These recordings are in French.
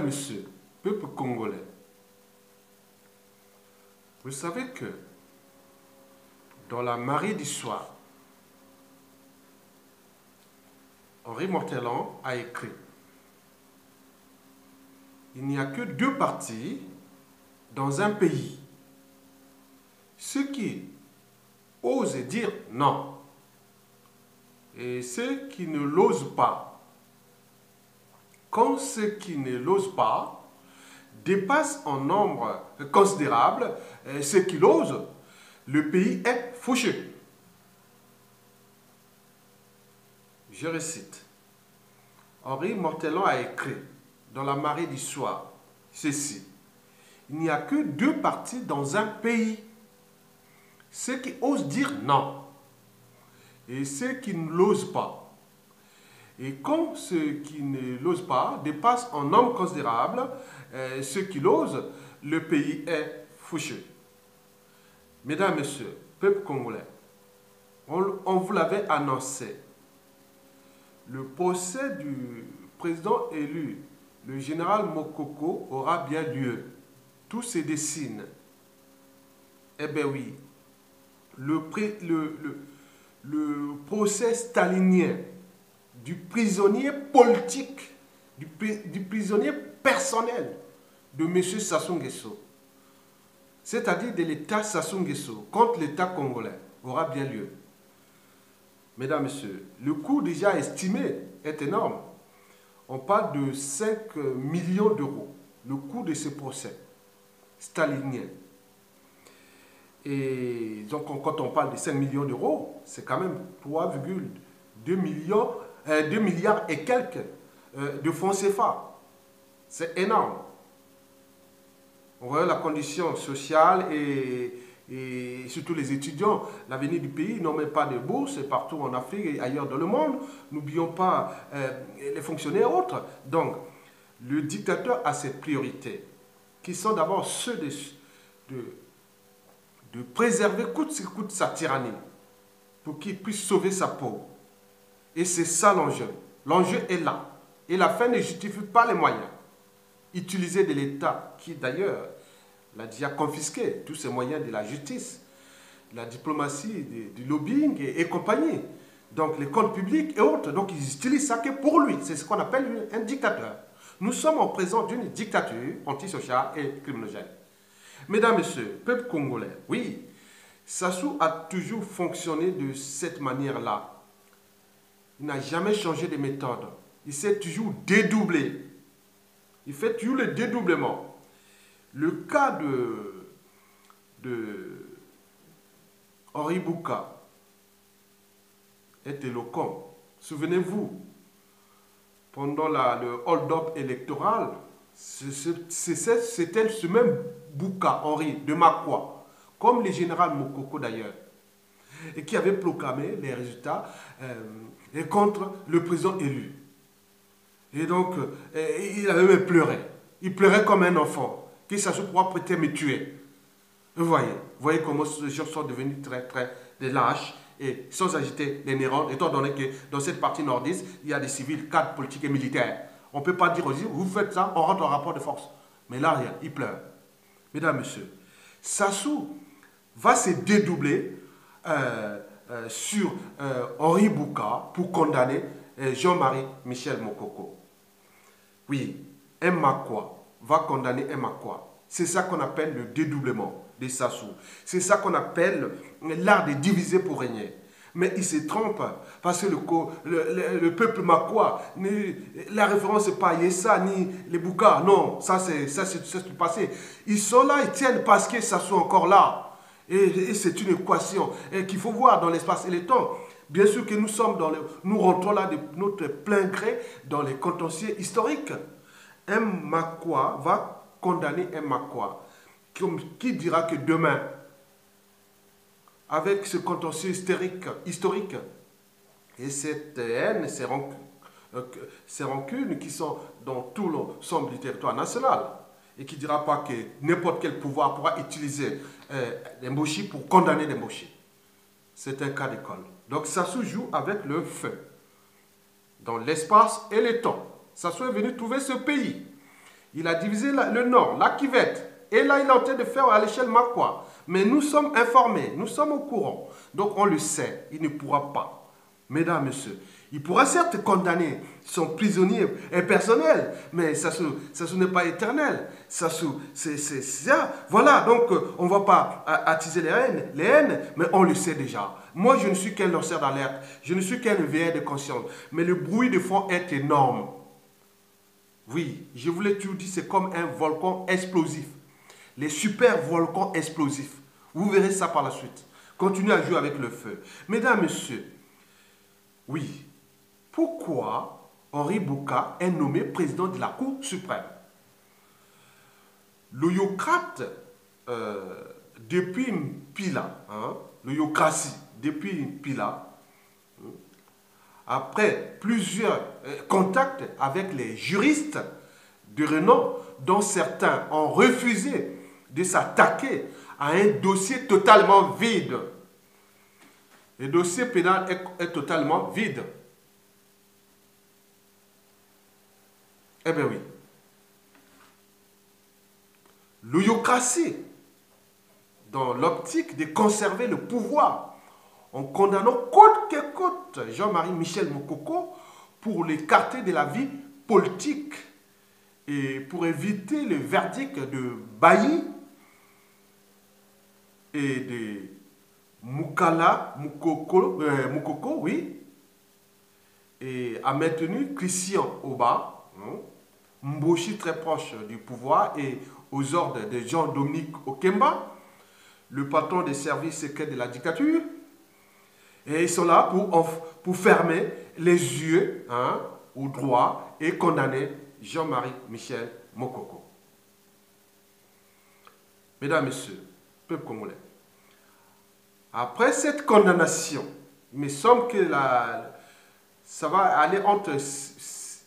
messieurs, peuple congolais, vous savez que dans la marée du soir, Henri Mortellan a écrit: il n'y a que deux partis dans un pays. Ceux qui osent dire non et ceux qui ne l'osent pas. Quand ceux qui ne l'osent pas dépassent en nombre considérable ceux qui l'osent, le pays est fauché. Je récite. Henri Mortellan a écrit dans la marée du soir ceci: il n'y a que deux partis dans un pays. Ceux qui osent dire non et ceux qui ne l'osent pas. Et quand ceux qui ne l'osent pas dépassent en nombre considérable ceux qui l'osent, le pays est fauché. Mesdames, Messieurs, peuple congolais, on vous l'avait annoncé. Le procès du président élu, le général Mokoko, aura bien lieu. Tout se dessine. Eh bien oui, le procès stalinien du prisonnier politique, du prisonnier personnel de M. Sassou Nguesso, c'est-à-dire de l'État Sassou Nguesso contre l'État congolais, aura bien lieu. Mesdames, Messieurs, le coût déjà estimé est énorme. On parle de 5 millions d'euros, le coût de ce procès stalinien. Et donc, quand on parle de 5 millions d'euros, c'est quand même 3,2 millions, 2 milliards et quelques de francs CFA. C'est énorme. On voit la condition sociale et surtout les étudiants, l'avenir du pays, n'ont même pas de bourse partout en Afrique et ailleurs dans le monde. N'oublions pas les fonctionnaires et autres. Donc, le dictateur a ses priorités, qui sont d'abord ceux de préserver coûte que coûte sa tyrannie, pour qu'il puisse sauver sa peau. Et c'est ça l'enjeu. L'enjeu est là. Et la fin ne justifie pas les moyens. Utiliser de l'État, qui d'ailleurs l'a déjà confisqué, tous ces moyens de la justice, la diplomatie, du lobbying et compagnie. Donc les comptes publics et autres. Donc ils utilisent ça que pour lui. C'est ce qu'on appelle un dictateur. Nous sommes en présence d'une dictature antisociale et criminogène. Mesdames, Messieurs, peuple congolais, oui, Sassou a toujours fonctionné de cette manière-là. Il n'a jamais changé de méthode. Il s'est toujours dédoublé. Il fait toujours le dédoublement. Le cas de Henri Bouka est éloquent. Souvenez-vous, pendant le hold-up électoral, c'était ce même Bouka, Henri, de Makwa, comme le général Mokoko d'ailleurs, et qui avait proclamé les résultats contre le président élu. Et donc, il avait même pleuré. Il pleurait comme un enfant, qui s'assoit pour peut-être me tuer. Vous voyez comment les gens sont devenus très des lâches et sans agiter les neurones, étant donné que dans cette partie nordiste, il y a des civils, cadres politiques et militaires. On ne peut pas dire aussi, vous faites ça, on rentre en rapport de force. Mais là, rien, il pleure. Mesdames, Messieurs, Sassou va se dédoubler sur Henri Bouka pour condamner Jean-Marie Michel Mokoko. Oui, un Makwa va condamner un Makwa. C'est ça qu'on appelle le dédoublement de Sassou. C'est ça qu'on appelle l'art de diviser pour régner. Mais il se trompe parce que le peuple Makwa, la référence n'est pas Yessa ni les Bouka. Non, ça c'est le passé. Ils sont là, ils tiennent parce que Sassou est encore là. Et c'est une équation qu'il faut voir dans l'espace et le temps. Bien sûr que nous rentrons là de notre plein gré dans les contentieux historiques. Un Makwa va condamner un Makwa. Qui dira que demain, avec ce contentieux historique et cette haine, ces rancunes qui sont dans tout l'ensemble du territoire national, et qui ne dira pas que n'importe quel pouvoir pourra utiliser Demboshi pour condamner Demboshi. C'est un cas d'école. Donc Sassou joue avec le feu, dans l'espace et le temps. Sassou est venu trouver ce pays. Il a divisé le nord, la Kivette. Et là, il est en train de faire à l'échelle Makwa. Mais nous sommes informés, nous sommes au courant. Donc on le sait, il ne pourra pas. Mesdames, messieurs, il pourra certes condamner son prisonnier personnel, mais ça n'est pas éternel. C'est ça. Voilà, donc on ne va pas attiser les haines, mais on le sait déjà. Moi, je ne suis qu'un lanceur d'alerte, je ne suis qu'un veilleur de conscience. Mais le bruit de fond est énorme. Oui, je vous l'ai toujours dit, c'est comme un volcan explosif. Les super volcans explosifs. Vous verrez ça par la suite. Continuez à jouer avec le feu. Mesdames, messieurs, oui, pourquoi Henri Bouka est nommé président de la Cour suprême? L'oyocrate, depuis Mpila, l'oyocratie, depuis Mpila, après plusieurs contacts avec les juristes de renom, dont certains ont refusé de s'attaquer à un dossier totalement vide. Le dossier pénal est totalement vide. Eh bien oui. L'oyocratie, dans l'optique de conserver le pouvoir, en condamnant coûte que coûte Jean-Marie Michel Mokoko pour l'écarter de la vie politique et pour éviter le verdict de Bailly et de Moukoko, oui, et a maintenu Christian Oba, Mboshi très proche du pouvoir et aux ordres de Jean-Dominique Okemba, le patron des services secrets de la dictature. Et ils sont là pour fermer les yeux au droit et condamner Jean-Marie Michel Mokoko. Mesdames, Messieurs, peuple congolais, après cette condamnation, il me semble que ça va aller entre 6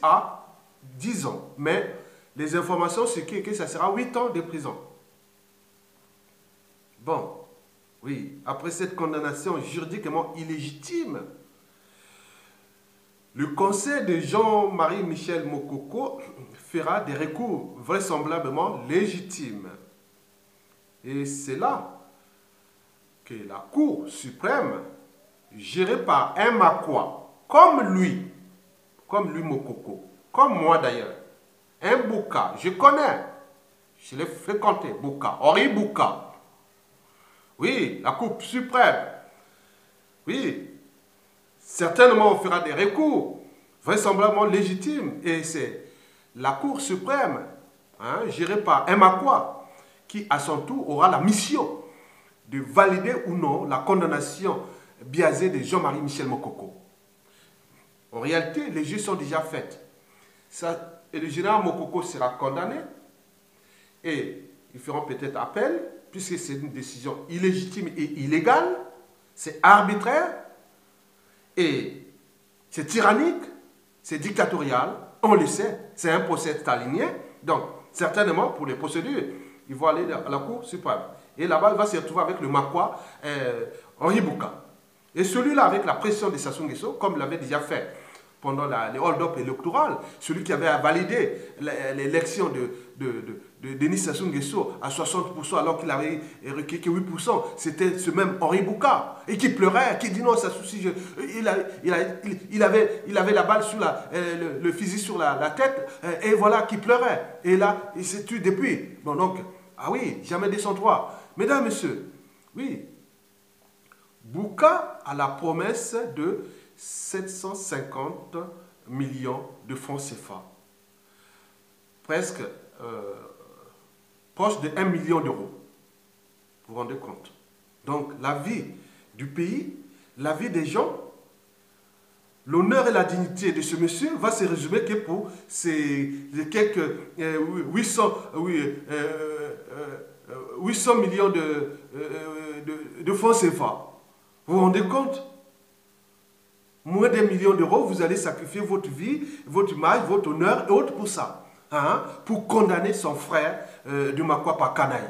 à 10 ans. Mais les informations, c'est que ça sera 8 ans de prison. Bon, oui, après cette condamnation juridiquement illégitime, le conseil de Jean-Marie Michel Mokoko fera des recours vraisemblablement légitimes. Et c'est là que la Cour suprême, gérée par un Makwa, comme lui Mokoko, comme moi d'ailleurs, un Bouka, je connais, je l'ai fréquenté, Bouka, Henri Bouka. Oui, la Cour suprême. Oui, certainement on fera des recours, vraisemblablement légitimes. Et c'est la Cour suprême, gérée par un Makwa, qui à son tour aura la mission de valider ou non la condamnation biaisée de Jean-Marie Michel Mokoko. En réalité, les jeux sont déjà faits. Et le général Mokoko sera condamné et ils feront peut-être appel, puisque c'est une décision illégitime et illégale, c'est arbitraire et c'est tyrannique, c'est dictatorial, on le sait, c'est un procès stalinien. Donc, certainement, pour les procédures, ils vont aller à la Cour suprême. Et là-bas, il va se retrouver avec le Makwa Henri Bouka. Et celui-là, avec la pression de Sassou Nguesso, comme l'avait déjà fait pendant les hold-up électoraux, celui qui avait validé l'élection de Denis Sassou Nguesso à 60%, alors qu'il avait requis que 8%, c'était ce même Henri Bouka, et qui pleurait, qui dit non, ça souci, il avait la balle sur le fusil sur la tête, et voilà, qui pleurait. Et là, il s'est tué depuis. Bon, donc, ah oui, jamais 203. Mesdames, Messieurs, oui, Bouka a la promesse de 750 millions de francs CFA. Presque proche de 1 million d'euros. Vous vous rendez compte? Donc la vie du pays, la vie des gens, l'honneur et la dignité de ce monsieur va se résumer que pour ces quelques 800 millions de francs CFA. Vous vous rendez compte? Moins d'1 million d'euros, vous allez sacrifier votre vie, votre image, votre honneur et autres pour ça. Pour condamner son frère de Makwa par canaille.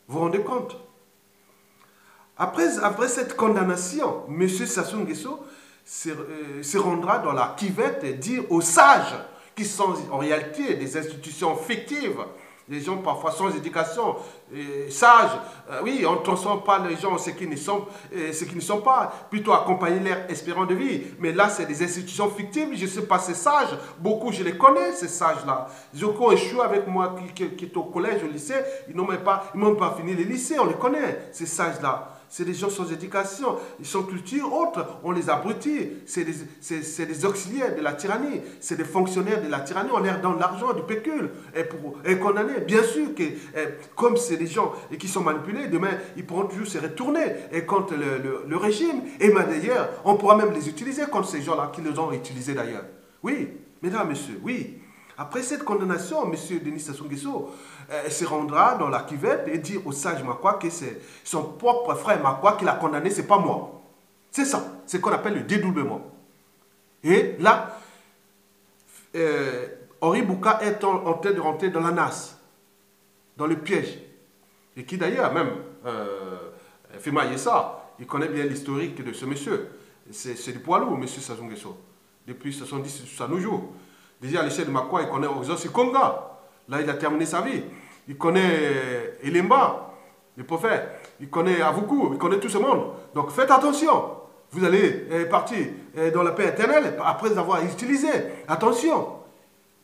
Vous vous rendez compte? Après cette condamnation, M. Sassou Nguesso se rendra dans la cuvette et dire aux sages, qui sont en réalité des institutions fictives, les gens parfois sans éducation, sages, oui, on ne transforme pas les gens en ce qu'ils ne sont pas, plutôt accompagner leur espérance de vie. Mais là, c'est des institutions fictives, je ne sais pas, ces sages, beaucoup je les connais, ces sages-là. Ils ont échoué avec moi qui est au collège, au lycée, ils n'ont même pas fini le lycée, on les connaît, ces sages-là. C'est des gens sans éducation, sans culture, autres, on les abrutit. C'est des auxiliaires de la tyrannie, c'est des fonctionnaires de la tyrannie, on leur donne l'argent, du pécule, et condamner. Bien sûr que, comme c'est des gens qui sont manipulés, demain, ils pourront toujours se retourner contre le régime. Et d'ailleurs, on pourra même les utiliser contre ces gens-là qui les ont utilisés d'ailleurs. Oui, mesdames, messieurs, oui. Après cette condamnation, M. Denis Sassou Nguesso se rendra dans la cuvette et dire au sage Makwa que c'est son propre frère Makwa qui l'a condamné, c'est pas moi. C'est ça, c'est ce qu'on appelle le dédoublement. Et là, Henri Bouka est en train de rentrer dans la nasse, dans le piège. Et qui d'ailleurs, même, Fima Yessa, il connaît bien l'historique de ce monsieur. C'est du poids lourd, M. Sassou Nguesso. Depuis 70 jusqu'à nos jours. Déjà, à l'échelle de Makwa, il connaît Oxos Konga. Là, il a terminé sa vie. Il connaît Elemba, le prophète. Il connaît Avoukou, il connaît tout ce monde. Donc, faites attention. Vous allez partir dans la paix éternelle après avoir utilisé. Attention.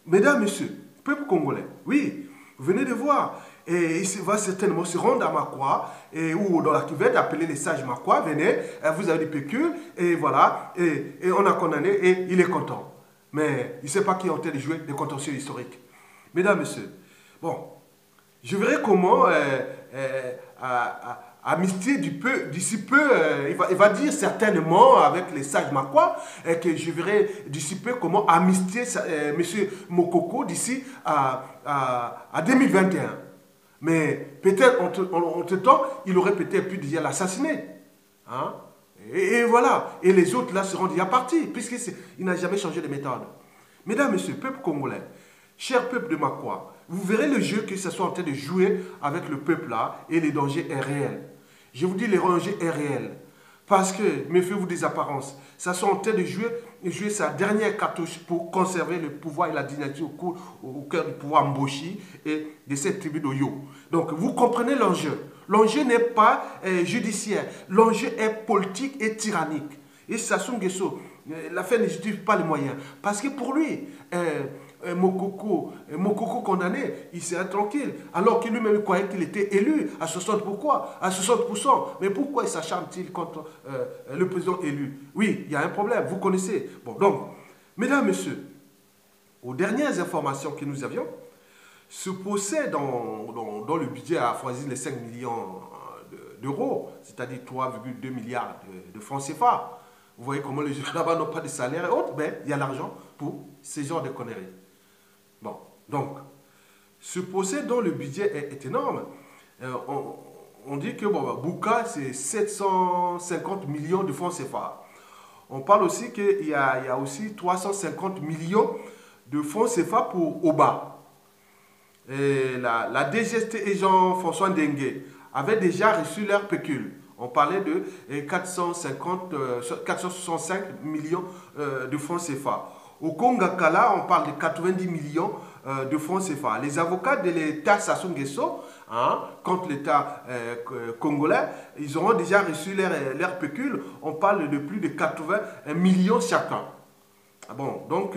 Mesdames, messieurs, peuple congolais, oui, vous venez de voir. Et il va certainement se rendre à Makwa, ou dans la cuvette, appeler les sages Makwa. Venez, vous avez du pécule, et voilà. Et on a condamné, et il est content. Mais il ne sait pas qui est en train de jouer des contentieux historiques. Mesdames, messieurs, bon, je verrai comment Amnistie d'ici peu, il va dire certainement avec les sages Makwa que je verrai d'ici peu comment amnistier M. Mokoko d'ici à 2021. Mais peut-être entre-temps, il aurait peut-être pu déjà l'assassiner. Hein? Et voilà. Et les autres là seront déjà partis, puisqu'il n'a jamais changé de méthode. Mesdames, messieurs, peuple congolais, cher peuple de Makwa, vous verrez le jeu que ce soit en train de jouer avec le peuple là, et les dangers est réel. Je vous dis, le danger est réel. Parce que, méfiez-vous des apparences, ça soit en train de jouer sa dernière cartouche pour conserver le pouvoir et la dynastie au cœur du pouvoir Mboshi et de cette tribu d'Oyo. Donc, vous comprenez l'enjeu. L'enjeu n'est pas judiciaire, l'enjeu est politique et tyrannique. Et Sassou Nguesso, la fin ne justifie pas les moyens. Parce que pour lui, Mokoko condamné, il serait tranquille. Alors qu'il lui-même croyait qu'il était élu à 60%. Pourquoi? À 60%. Mais pourquoi il s'acharne-t-il contre le président élu? Oui, il y a un problème, vous connaissez. Bon, donc, mesdames, messieurs, aux dernières informations que nous avions, ce procès dans le budget a choisi les 5 millions d'euros, c'est-à-dire 3,2 milliards de francs CFA. Vous voyez comment les gens là-bas n'ont pas de salaire et autres, mais il y a l'argent pour ces genres de conneries. Bon, donc, ce procès dont le budget est énorme, on dit que Bouka, c'est 750 millions de francs CFA. On parle aussi qu'il y a aussi 350 millions de francs CFA pour Oba. Et la DGST et Jean-François Ndengue avaient déjà reçu leur pécule. On parlait de 465 millions de francs CFA. Au Congo-Kala, on parle de 90 millions de francs CFA. Les avocats de l'État Sassou Nguesso, contre l'État congolais, ils auront déjà reçu leur pécule. On parle de plus de 80 millions chacun. Bon, donc,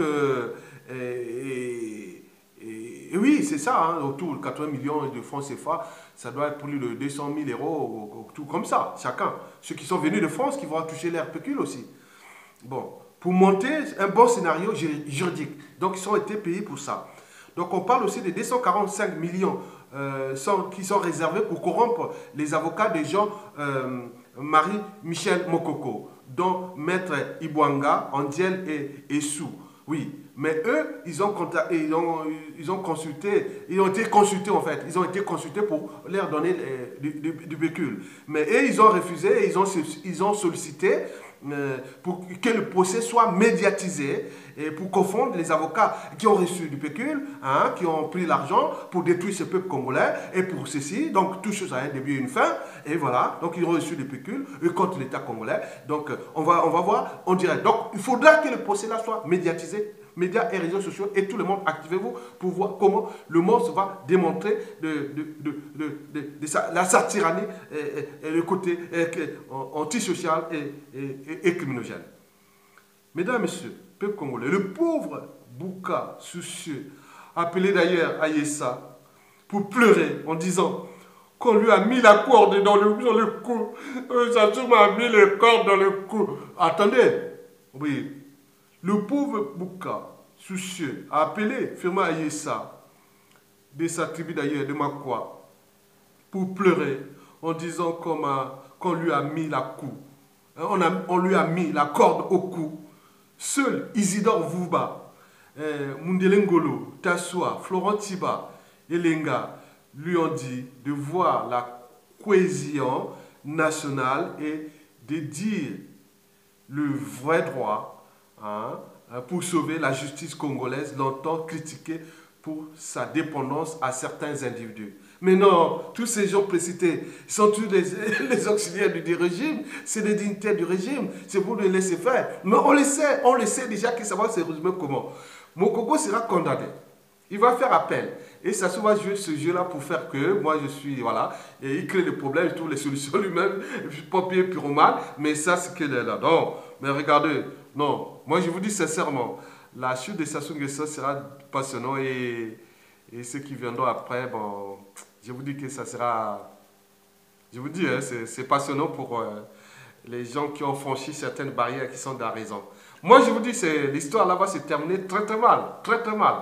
oui, c'est ça, autour de 80 millions de francs CFA, ça doit être plus de 200 000 euros, tout comme ça, chacun. Ceux qui sont venus de France, qui vont toucher leur pécule aussi. Bon, pour monter un bon scénario juridique. Donc, ils ont été payés pour ça. Donc, on parle aussi de 245 millions qui sont réservés pour corrompre les avocats de Jean-Marie Michel Mokoko, dont Maître Ibwanga, Andiel et Sou. Oui, Mais eux, ils ont consulté, ils ont été consultés en fait. Ils ont été consultés pour leur donner du pécule. Mais eux, ils ont refusé, ils ont sollicité pour que le procès soit médiatisé et pour confondre les avocats qui ont reçu du pécule, hein, qui ont pris l'argent pour détruire ce peuple congolais et pour ceci. Donc, tout chose a un début et une fin. Et voilà, donc ils ont reçu du pécule contre l'État congolais. Donc, on va voir, on dirait. Donc, il faudra que le procès-là soit médiatisé. Médias et réseaux sociaux et tout le monde, activez-vous pour voir comment le monde va démontrer sa tyrannie et le côté antisocial et criminogène. Mesdames et messieurs, peuple congolais, le pauvre Bouka soucieux, appelé d'ailleurs Ayessa, pour pleurer en disant qu'on lui a mis la corde dans le cou. Sassou m'a mis les cordes dans le cou. Attendez, oui. Le pauvre Bouka, soucieux, a appelé Firma Ayessa, de sa tribu d'ailleurs, de Makwa, pour pleurer en disant qu'on lui a mis la cou. On lui a mis la corde au cou. Seul Isidore Vouba, Mundele Ngolo, Tassoua, Florent Tiba et Lenga lui ont dit de voir la cohésion nationale et de dire le vrai droit, hein, pour sauver la justice congolaise, longtemps critiquée pour sa dépendance à certains individus. Mais non, tous ces gens précités sont tous les auxiliaires du régime, c'est des dignitaires du régime, c'est pour les laisser faire. Mais on le sait déjà que ça va se résumer comment. Mokoko sera condamné. Il va faire appel. Et ça se va jouer ce jeu-là pour faire que moi je suis, voilà, et il crée des problèmes, il trouve les solutions lui-même, pompier, pyromane, mais ça c'est qu'il est là. Non, mais regardez, non, moi je vous dis sincèrement, la chute de Sassou Nguesso sera passionnante et ceux qui viendront après, bon, je vous dis que ça sera, je vous dis, hein, c'est passionnant pour les gens qui ont franchi certaines barrières qui sont dans la raison. Moi je vous dis, l'histoire là va se terminer très très mal, très très mal.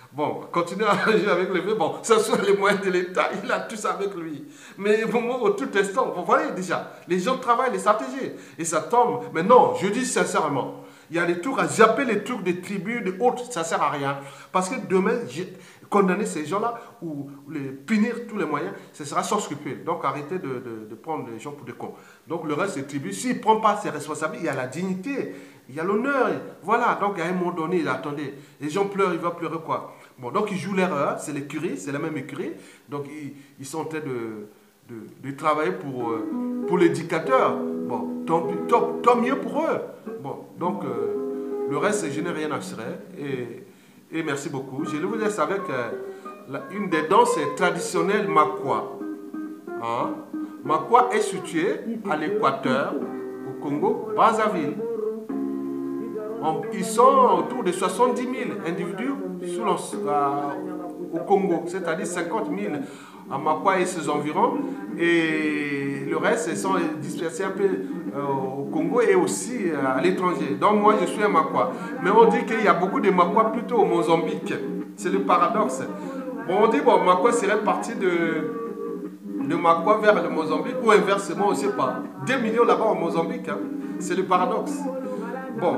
Bon, continuez à agir avec le vieux. Bon, ce sont les moyens de l'État, il a tout ça avec lui. Mais au tout instant, vous voyez déjà, les gens travaillent les stratégies. Et ça tombe. Mais non, je dis sincèrement, il y a des trucs à zapper, les trucs des tribus, des autres, ça ne sert à rien. Parce que demain, condamner ces gens-là ou les punir tous les moyens, ce sera sans scrupule. Donc arrêtez de prendre les gens pour des cons. Donc le reste des tribus, s'il ne prend pas ses responsabilités, il y a la dignité, il y a l'honneur. Voilà, donc à un moment donné, attendez, les gens pleurent, ils vont pleurer quoi? Bon, donc ils jouent l'erreur, c'est l'écurie, c'est la même écurie. Donc ils sont en train de travailler pour l'éducateur. Bon, tant mieux pour eux. Bon, donc le reste, je n'ai rien à cirer. Et merci beaucoup. Je vous laisse avec une des danses traditionnelles Makwa. Hein? Makwa est située à l'équateur, au Congo, Brazzaville. Ils sont autour de 70 000 individus au Congo, c'est-à-dire 50 000 à Makwa et ses environs. Et le reste, ils sont dispersés un peu au Congo et aussi à l'étranger. Donc moi, je suis un Makwa. Mais on dit qu'il y a beaucoup de Makwa plutôt au Mozambique. C'est le paradoxe. Bon, on dit que Makwa serait parti de Makwa vers le Mozambique ou inversement, on ne sait pas. 2 millions là-bas au Mozambique, hein. C'est le paradoxe. Bon,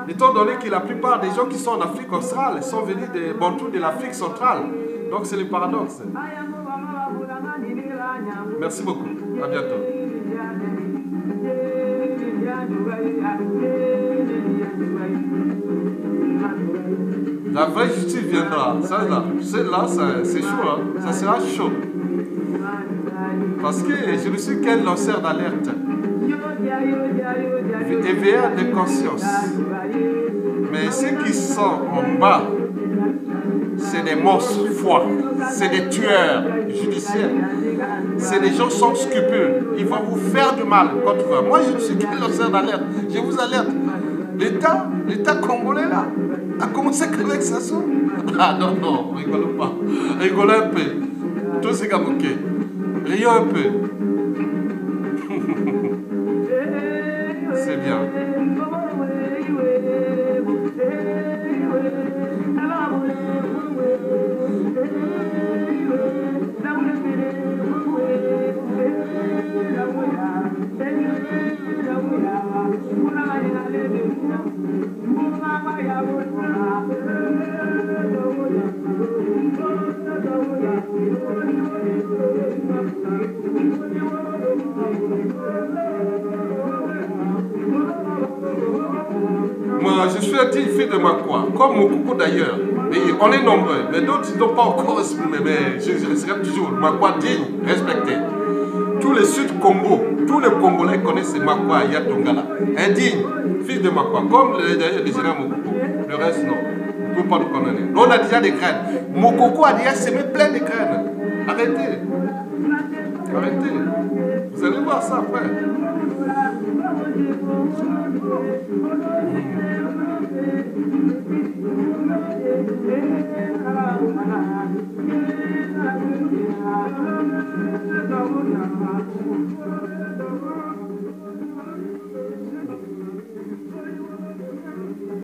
étant donné que la plupart des gens qui sont en Afrique australe sont venus des Bantous de l'Afrique centrale. Donc c'est le paradoxe. Merci beaucoup. À bientôt. La vraie justice viendra. Ça là, c'est chaud. Hein? Ça sera chaud. Parce que je ne suis qu'un lanceur d'alerte. Éveilleur de conscience. Mais ceux qui sont en bas, c'est des monstres froids, c'est des tueurs judiciaires, c'est des gens sans scrupules. Ils vont vous faire du mal contre vous. Moi, je ne suis qu'un lanceur d'alerte. Je vous alerte. L'État congolais là, a commencé avec Sassou. Ah non, rigolons pas. Rigolons un peu. Tous ces gars moqués. Rions un peu. C'est bien. digne fils de Makwa, comme Mokoko d'ailleurs. Mais on est nombreux, mais d'autres ils n'ont pas encore exprimé. Mais je serai toujours Makwa digne, respecté. Tous les Sud-Congo, tous les Congolais connaissent Makwa Yatongala. Indigne, fils de Makwa, comme d'ailleurs le général Mokoko. Le reste, non. On ne peut pas nous condamner. On a déjà des graines. Mokoko a déjà semé plein de graines. Arrêtez. Arrêtez. Vous allez voir ça après.